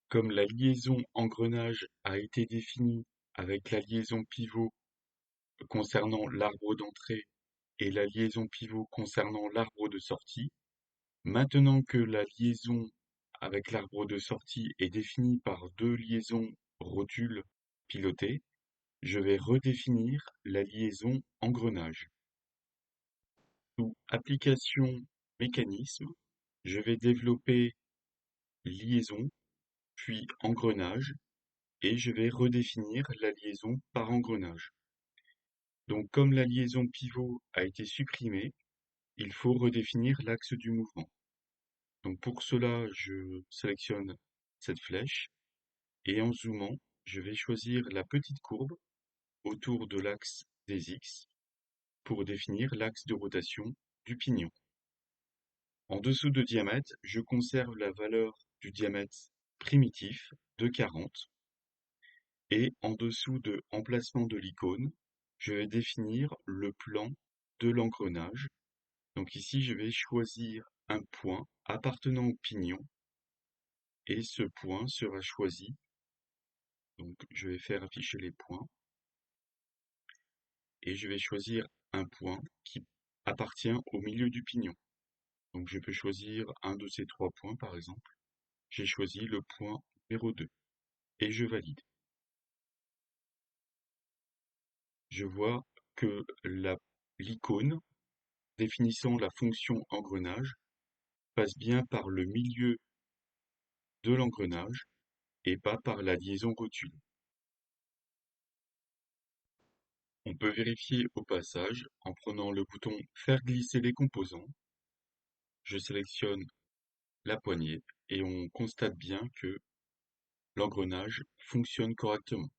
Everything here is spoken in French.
Comme la liaison engrenage a été définie avec la liaison pivot concernant l'arbre d'entrée et la liaison pivot concernant l'arbre de sortie, maintenant que la liaison avec l'arbre de sortie est définie par deux liaisons rotules pilotées, je vais redéfinir la liaison engrenage. Sous application mécanisme, je vais développer liaison, puis engrenage, et je vais redéfinir la liaison par engrenage. Donc comme la liaison pivot a été supprimée, il faut redéfinir l'axe du mouvement. Donc pour cela, je sélectionne cette flèche et en zoomant, je vais choisir la petite courbe autour de l'axe des X pour définir l'axe de rotation du pignon. En dessous de diamètre, je conserve la valeur du diamètre primitif de 40 et en dessous de emplacement de l'icône, je vais définir le plan de l'engrenage. Donc ici, je vais choisir un point appartenant au pignon et ce point sera choisi. Donc je vais faire afficher les points et je vais choisir un point qui appartient au milieu du pignon. Donc je peux choisir un de ces trois points par exemple. J'ai choisi le point numéro 2 et je valide. Je vois que l'icône définissant la fonction engrenage passe bien par le milieu de l'engrenage et pas par la liaison rotule. On peut vérifier au passage en prenant le bouton Faire glisser les composants. Je sélectionne la poignée et on constate bien que l'engrenage fonctionne correctement.